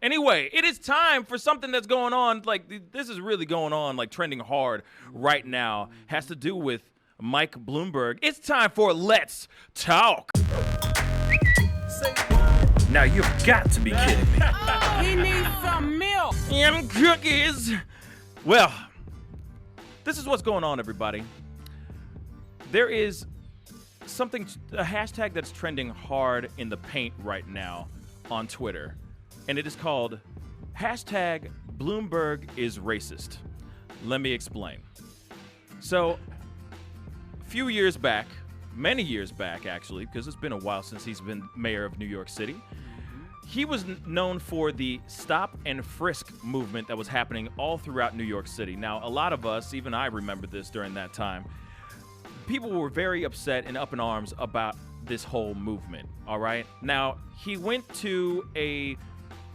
Anyway, it is time for something that's going on. Like, this is really going on, like trending hard right now. Has to do with Mike Bloomberg. It's time for Let's Talk. Now, you've got to be kidding me. He needs some milk. And cookies. Well, this is what's going on, everybody. There is a hashtag that's trending hard in the paint right now on Twitter, and it is called hashtag Bloomberg is racist. Let me explain. So, a few years back, many years back actually, because it's been a while since he's been mayor of New York City, he was known for the Stop-and-frisk movement that was happening all throughout New York City. Now, a lot of us, even I remember this during that time, people were very upset and up in arms about this whole movement, all right? Now, he went to an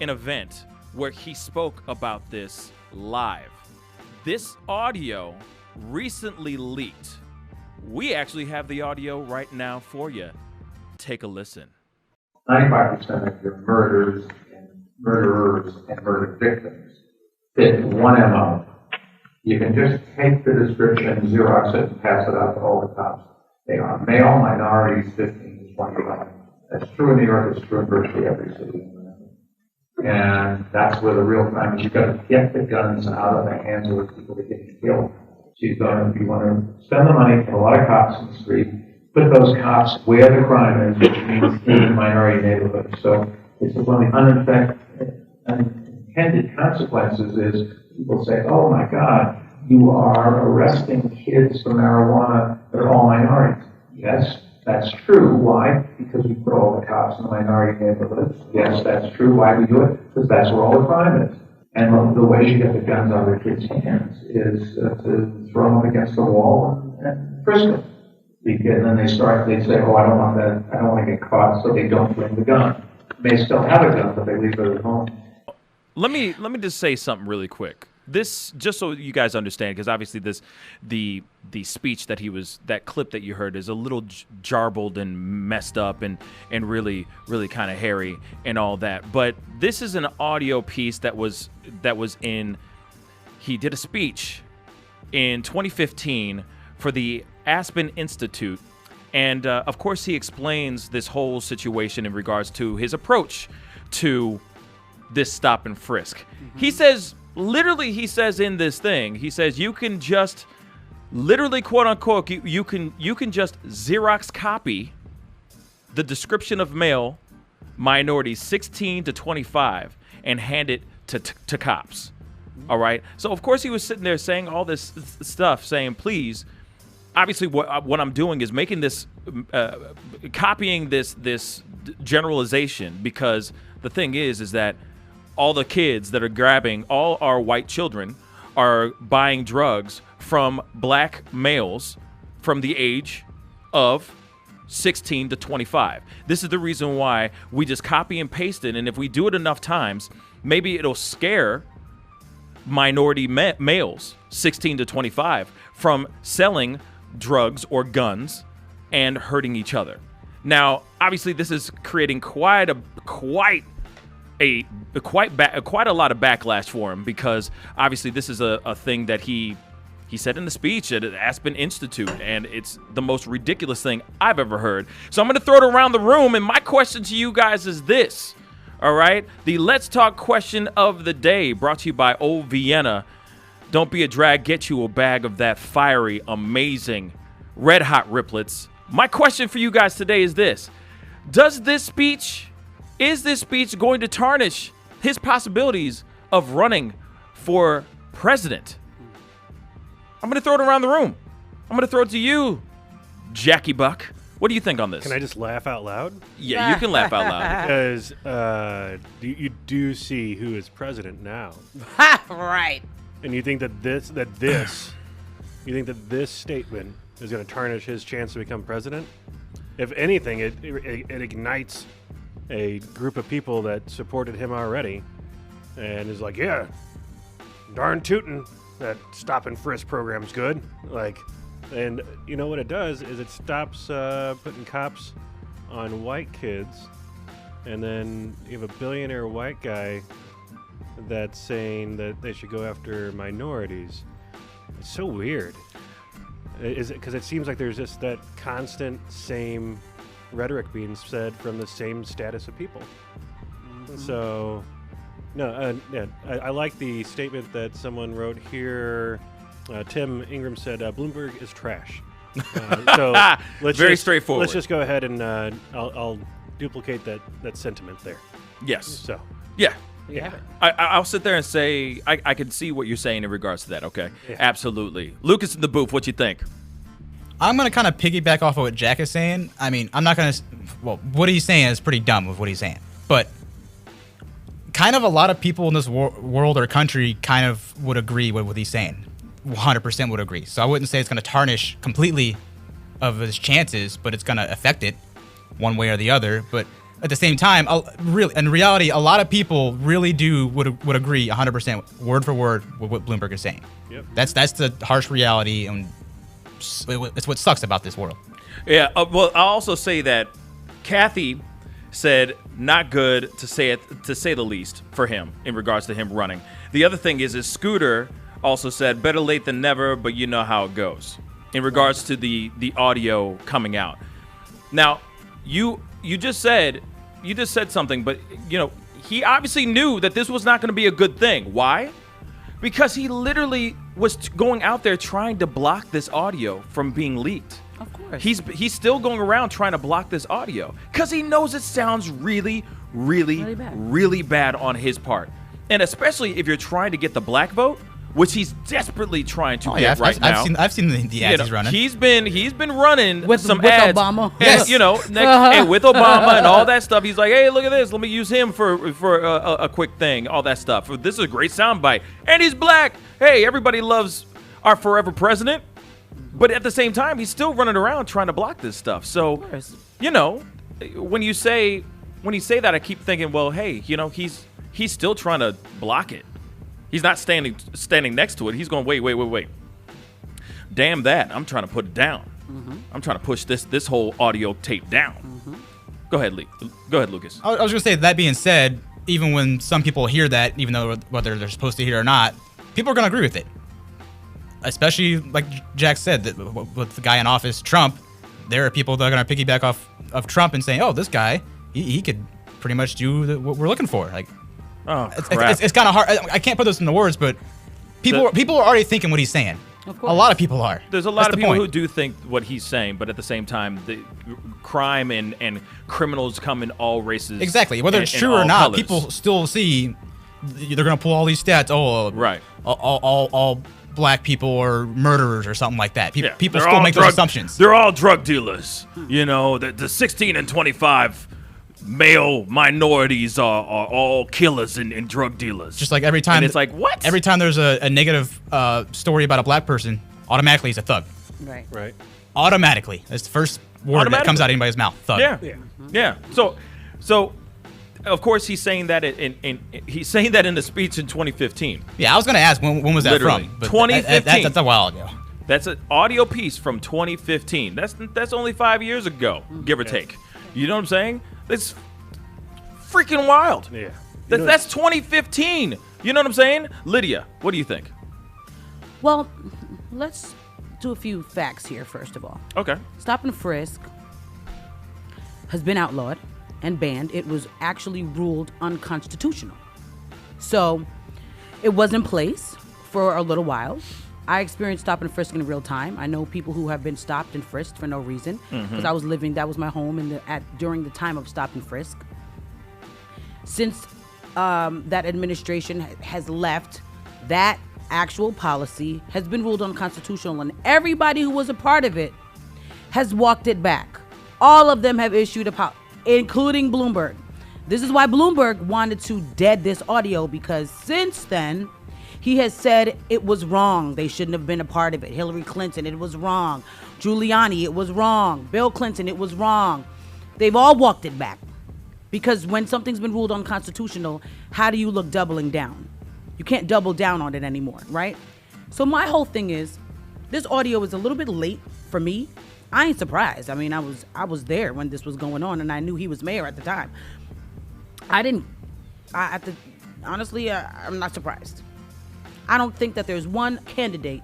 event where he spoke about this live. This audio recently leaked. We actually have the audio right now for you. Take a listen. 95% of your murderers and murder victims fit one MO. You can just take the description, Xerox it, and pass it out to all the cops. They are male minorities, 15 to 25. That's true in New York. It's true in virtually every city. And that's where the real crime is. You've got to get the guns out of the hands of the people that get killed. So if you want to spend the money, put a lot of cops in the street, put those cops where the crime is, which means in minority neighborhoods. So it's one of the unintended consequences is people say, oh my God, you are arresting kids for marijuana. They're all minorities. Yes, that's true. Why? Because we put all the cops in the minority neighborhoods. Yes, that's true. Why do we do it? Because that's where all the crime is. And the way you get the guns out of the kids' hands is to throw them against the wall and frisk them. And then they say, oh, I don't want that. I don't want to get caught, so they don't bring the gun. They still have a gun, but they leave it at home. Let me just say something really quick. This, just so you guys understand, because obviously the speech that clip that you heard is a little jarbled and messed up and really kind of hairy and all that. But this is an audio piece that was in. He did a speech in 2015 for the Aspen Institute, and of course he explains this whole situation in regards to his approach to this stop and frisk. Mm-hmm. He says in this thing, he says you can just literally, quote unquote, you can just Xerox copy the description of male minorities 16 to 25 and hand it to cops. All right. So of course he was sitting there saying all this stuff, saying, please. Obviously, what I'm doing is making this, copying this generalization, because the thing is that all the kids that are grabbing, all our white children are buying drugs from black males from the age of 16 to 25. This is the reason why we just copy and paste it, and if we do it enough times, maybe it'll scare minority males 16 to 25 from selling drugs or guns and hurting each other. Now, obviously, this is creating quite a lot of backlash for him, because obviously this is a thing that he said in the speech at Aspen Institute, and it's the most ridiculous thing I've ever heard. So I'm going to throw it around the room, and my question to you guys is this. All right, the Let's Talk question of the day, brought to you by Old Vienna. Don't be a drag, get you a bag of that fiery, amazing, red hot riplets. My question for you guys today is this. Is this speech going to tarnish his possibilities of running for president? I'm going to throw it around the room. I'm going to throw it to you, Jackie Buck. What do you think on this? Can I just laugh out loud? Yeah, you can laugh out loud. Because you do see who is president now. Right. And you think that this statement is going to tarnish his chance to become president? If anything, it ignites a group of people that supported him already, and is like, yeah, darn tootin', that stop and frisk program's good. And you know what it does is it stops putting cops on white kids, and then you have a billionaire white guy that's saying that they should go after minorities. It's so weird. Is it because it seems like there's just that constant same rhetoric being said from the same status of people. So, no, I like the statement that someone wrote here. Tim Ingram said, Bloomberg is trash. So Very straightforward. Let's just go ahead and I'll duplicate that sentiment there. Yes. So, Yeah. Yeah. I'll sit there and say I can see what you're saying in regards to that. Okay. Yeah. Absolutely. Lucas in the booth, what you think? I'm going to kind of piggyback off of what Jack is saying. I mean, I'm not going to... Well, what he's saying is pretty dumb with what he's saying. But kind of a lot of people in this world or country kind of would agree with what he's saying. 100% would agree. So I wouldn't say it's going to tarnish completely of his chances, but it's going to affect it one way or the other. But at the same time, really, in reality, a lot of people really would agree 100% word for word with what Bloomberg is saying. Yep. That's the harsh reality, and it's what sucks about this world. Yeah. Well, I'll also say that Kathy said not good to say the least for him in regards to him running. The other thing is Scooter also said better late than never, but you know how it goes in regards to the audio coming out. Now, you just said something, but he obviously knew that this was not going to be a good thing. Why? Because he literally was going out there trying to block this audio from being leaked. Of course. He's still going around trying to block this audio because he knows it sounds really, really, really bad on his part. And especially if you're trying to get the black vote, which he's desperately trying to get right now. I've seen the ads he's running. He's been running with some with ads. Obama. Yes. And with Obama and all that stuff. He's like, hey, look at this. Let me use him for a quick thing. All that stuff. This is a great soundbite. And he's black. Hey, everybody loves our forever president. But at the same time, he's still running around trying to block this stuff. So, when you say that, I keep thinking, well, hey, he's still trying to block it. He's not standing next to it. He's going, wait. Damn that. I'm trying to put it down. Mm-hmm. I'm trying to push this whole audio tape down. Mm-hmm. Go ahead, Lucas. I was going to say, that being said, even when some people hear that, even though whether they're supposed to hear it or not, people are going to agree with it. Especially, like Jack said, that with the guy in office, Trump, there are people that are going to piggyback off of Trump and say, oh, this guy, he could pretty much do what we're looking for. Like, oh, crap. It's kind of hard. I can't put this into words, but people are already thinking what he's saying. Of course. A lot of people are. There's a lot of people who do think what he's saying, but at the same time, the crime and criminals come in all races. Exactly. Whether it's true or not, colors. People still see they're going to pull all these stats. Oh, right. All black people are murderers or something like that. People still make those assumptions. They're all drug dealers. The 16 and 25 male minorities are all killers and drug dealers. Just like every time. And it's like, what? Every time there's a negative story about a black person, automatically he's a thug. Right. Automatically. That's the first word that comes out of anybody's mouth. Thug. Yeah. So of course he's saying that he's saying that in the speech in 2015. Yeah, I was going to ask when was that Literally. from? But 2015. That's a while ago. That's an audio piece from 2015. That's only 5 years ago, give or take. You know what I'm saying? It's freaking wild. Yeah. That's 2015. You know what I'm saying? Lydia, what do you think? Well, let's do a few facts here, first of all. Okay. Stop and frisk has been outlawed and banned. It was actually ruled unconstitutional. So it was in place for a little while. I experienced stop and frisk in real time. I know people who have been stopped and frisked for no reason because I was living. That was my home during the time of stop and frisk. Since that administration has left, that actual policy has been ruled unconstitutional, and everybody who was a part of it has walked it back. All of them have issued including Bloomberg. This is why Bloomberg wanted to dead this audio, because since then, he has said it was wrong. They shouldn't have been a part of it. Hillary Clinton, it was wrong. Giuliani, it was wrong. Bill Clinton, it was wrong. They've all walked it back. Because when something's been ruled unconstitutional, how do you look doubling down? You can't double down on it anymore, right? So my whole thing is, this audio is a little bit late for me. I ain't surprised. I mean, I was there when this was going on, and I knew he was mayor at the time. honestly, I'm not surprised. I don't think that there's one candidate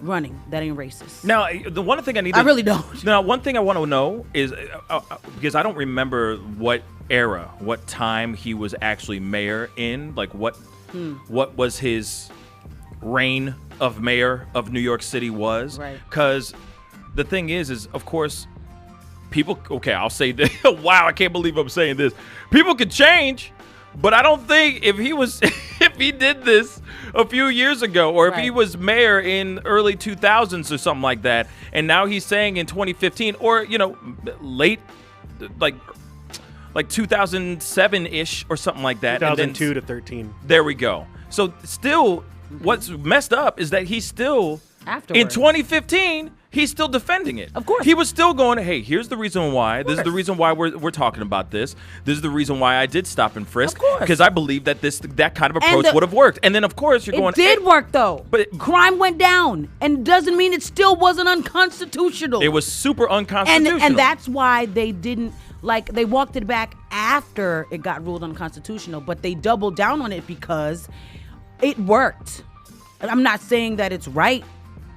running that ain't racist. Now, the one thing I really don't. Now, one thing I want to know is because I don't remember what era, what time he was actually mayor in. Like, what was his reign of mayor of New York City was? Right. Because the thing is of course, people. Okay, I'll say this. Wow, I can't believe I'm saying this. People could change. But I don't think if he did this a few years ago, or if he was mayor in early 2000s or something like that, and now he's saying in 2015 or late like 2007-ish or something like that, 2002 to 13. There we go. So still, what's messed up is that he's still in 2015. He's still defending it. Of course. He was still going, hey, here's the reason why. This is the reason why we're talking about this. This is the reason why I did stop and frisk. Of course. Because I believe that that kind of approach would have worked. And then, of course, you're going... It did work, though. But crime went down. And doesn't mean it still wasn't unconstitutional. It was super unconstitutional. And that's why they didn't... they walked it back after it got ruled unconstitutional. But they doubled down on it because it worked. I'm not saying that it's right.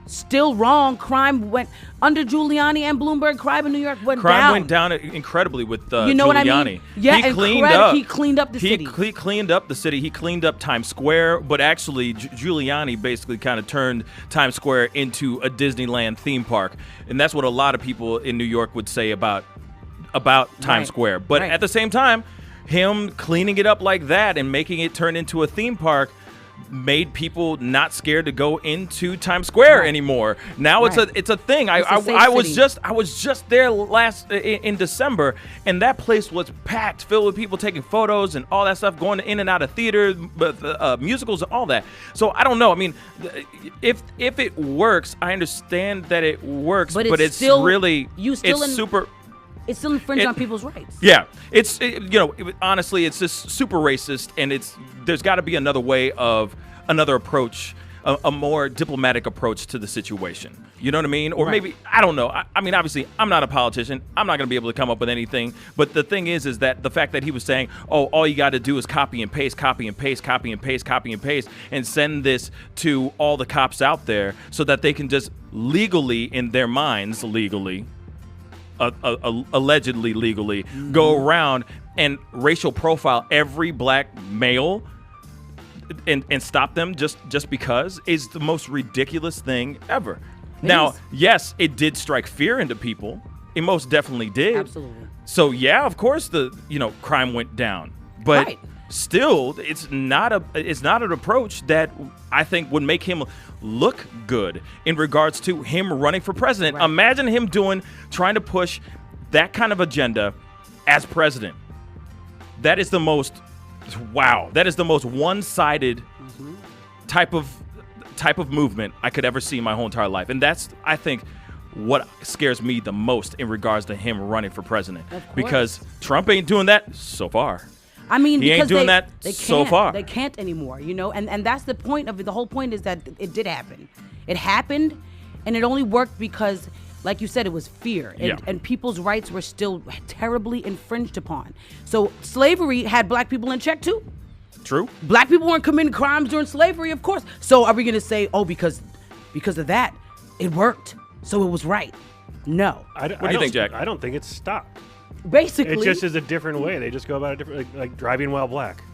Still wrong. Crime went under Giuliani and Bloomberg. Crime in New York went down. Crime went down incredibly with you know Giuliani. What I mean? Yeah, he cleaned up the city. He cleaned up the city. He cleaned up Times Square. But actually, Giuliani basically kind of turned Times Square into a Disneyland theme park, and that's what a lot of people in New York would say about Times Square. But at the same time, him cleaning it up like that and making it turn into a theme park made people not scared to go into Times Square anymore. Now it's a thing. I was just there in December, and that place was packed, filled with people taking photos and all that stuff, going in and out of theaters, musicals, and all that. So I don't know. I mean, if it works, I understand that it works, but it's still, really super. It's still infringing on people's rights. Yeah, honestly, it's just super racist, and there's got to be another approach, a more diplomatic approach to the situation. You know what I mean? Or maybe, I don't know. I mean, obviously, I'm not a politician. I'm not going to be able to come up with anything. But the thing is that the fact that he was saying, oh, all you got to do is copy and paste, and send this to all the cops out there so that they can just legally, in their minds, allegedly legally, go around and racial profile every black male and stop them just because is the most ridiculous thing ever. Now, yes, it did strike fear into people. It most definitely did. Absolutely. So yeah, of course crime went down. But still, it's not an approach that I think would make him look good in regards to him running for president. Right. Imagine him trying to push that kind of agenda as president. That is the most one-sided type of movement I could ever see in my whole entire life. And that's, I think, what scares me the most in regards to him running for president. Because Trump ain't doing that so far. I mean, he ain't doing that so far. They can't anymore, and that's the point of it. The whole point is that it did happen. It happened, and it only worked because, like you said, it was fear, and people's rights were still terribly infringed upon. So slavery had black people in check too. True. Black people weren't committing crimes during slavery, of course. So are we going to say, oh, because of that, it worked, so it was right? No. What do you think, Jack? I don't think it's stopped. Basically, it just is a different way. They just go about it different, like driving while black.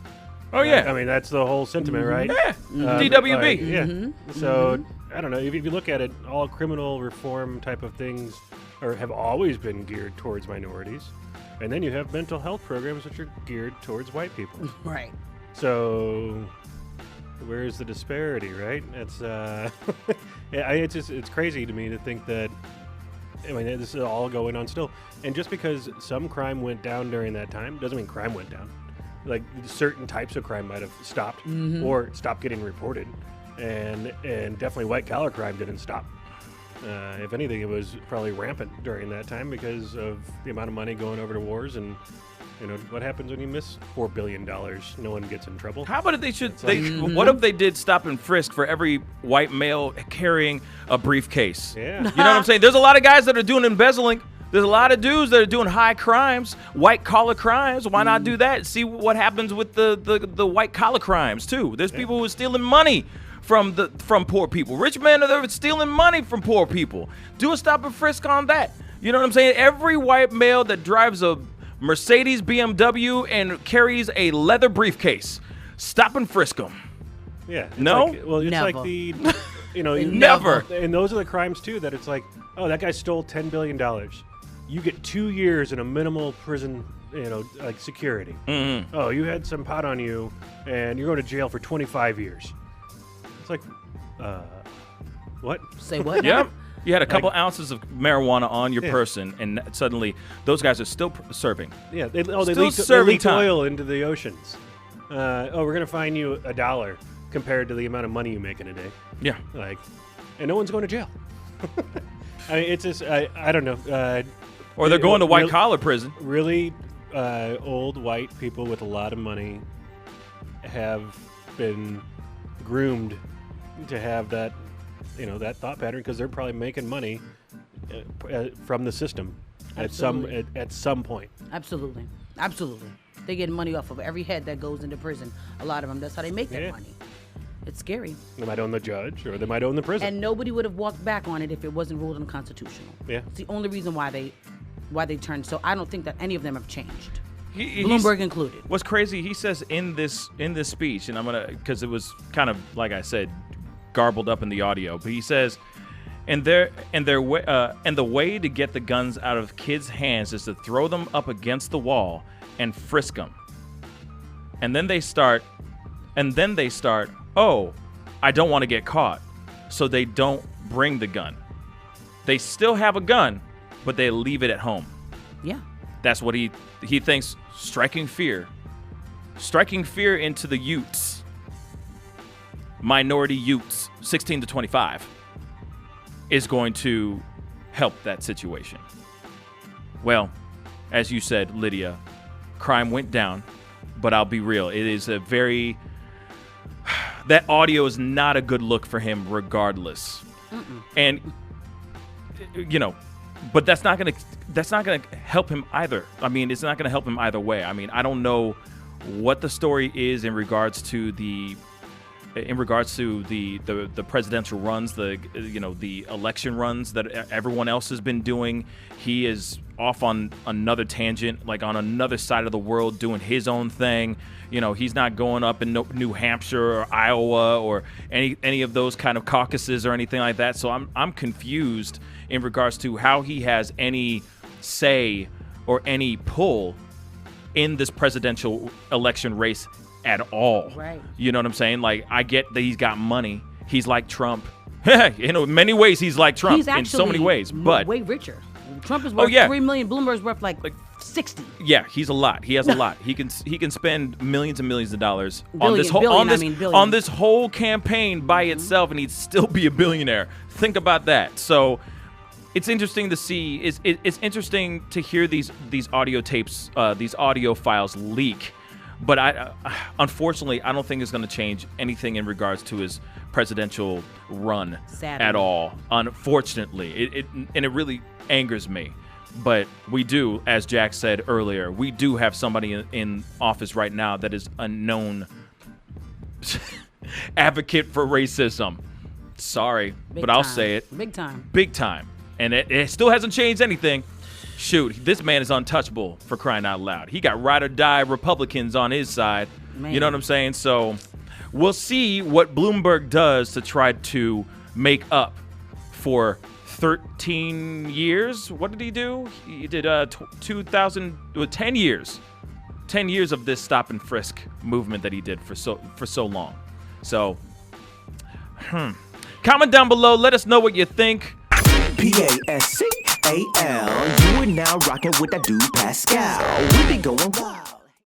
Oh yeah, I mean that's the whole sentiment, right? Yeah, DWB. Yeah. So I don't know. If you look at it, all criminal reform type of things have always been geared towards minorities, and then you have mental health programs which are geared towards white people. Right. So where's the disparity, right? It's it's crazy to me to think that. I mean, this is all going on still. And just because some crime went down during that time doesn't mean crime went down. Like, certain types of crime might have stopped or stopped getting reported. And definitely white-collar crime didn't stop. If anything, it was probably rampant during that time because of the amount of money going over to wars. And, what happens when you miss $4 billion? No one gets in trouble. How about if what if they did stop and frisk for every white male carrying a briefcase? Yeah. You know what I'm saying? There's a lot of guys that are doing embezzling, There's a lot of dudes that are doing high crimes, white collar crimes. Why not do that? See what happens with the white collar crimes too. There's people who are stealing money from poor people. Rich men are stealing money from poor people. Do a stop and frisk on that. You know what I'm saying? Every white male that drives a Mercedes BMW and carries a leather briefcase, stop and frisk them. Yeah. It's No? like, well, it's Never. like the, you know, Never. And those are the crimes too. That it's like, oh, that guy stole $10 billion. You get 2 years in a minimal prison, you know, like security. Mm-hmm. Oh, you had some pot on you, and you're going to jail for 25 years. It's like, what? Say what? Yep. You had a couple ounces of marijuana on your person, and suddenly those guys are still serving. Yeah, they Still leaked serving time. oil into the oceans. We're going to fine you $1 compared to the amount of money you make in a day. Yeah. Like, and no one's going to jail. I mean, it's just, I don't know. Or they're going to white collar prison. Really old white people with a lot of money have been groomed to have that, you know, that thought pattern because they're probably making money from the system at some point. Absolutely. They get money off of every head that goes into prison. A lot of them. That's how they make their money. It's scary. They might own the judge, or they might own the prison. And nobody would have walked back on it if it wasn't ruled unconstitutional. Yeah. It's the only reason why they turned. So I don't think that any of them have changed. He's- Bloomberg included. What's crazy? He says in this speech, and I'm gonna because it was kind of like I said, garbled up in the audio. But he says, and the way to get the guns out of kids' hands is to throw them up against the wall and frisk them. And then they start. Oh, I don't want to get caught, so they don't bring the gun. They still have a gun, but they leave it at home. Yeah. That's what he thinks striking fear into the youths, minority youths, 16 to 25, is going to help that situation. Well, as you said, Lydia, crime went down, but I'll be real. It is that audio is not a good look for him regardless. And, you know, but that's not going to help him either. I mean, it's not going to help him either way. I mean, I don't know what the story is in regards to the presidential runs, the election runs that everyone else has been doing. He is off on another tangent, like on another side of the world, doing his own thing. You know, he's not going up in New Hampshire or Iowa or any of those kind of caucuses or anything like that. So I'm confused in regards to how he has any say or any pull in this presidential election race at all. Right. You know what I'm saying? Like, I get that he's got money. He's like Trump. You know, in many ways, he's like Trump. He's actually in so many ways. But way richer. Trump is worth $3 million. Bloomberg's worth like 60. yeah, he's a lot. He has a lot. He can spend millions and millions of dollars Billion. on this whole campaign by itself, and he'd still be a billionaire. Think about that. So it's interesting to see. It's interesting to hear these audio tapes, these audio files leak. But unfortunately, I don't think it's going to change anything in regards to his presidential run at all. Unfortunately, it really angers me. But we do, as Jack said earlier, we do have somebody in office right now that is a known advocate for racism. Sorry, but I'll say it. Big time. Big time. And it still hasn't changed anything. Shoot, this man is untouchable, for crying out loud. He got ride or die Republicans on his side. Man. You know what I'm saying? So we'll see what Bloomberg does to try to make up for 13 years. What did he do? He did 10 years. 10 years of this stop and frisk movement that he did for so long. So, comment down below. Let us know what you think. Pascal, you are now rocking with that dude Pascal. We be going wild.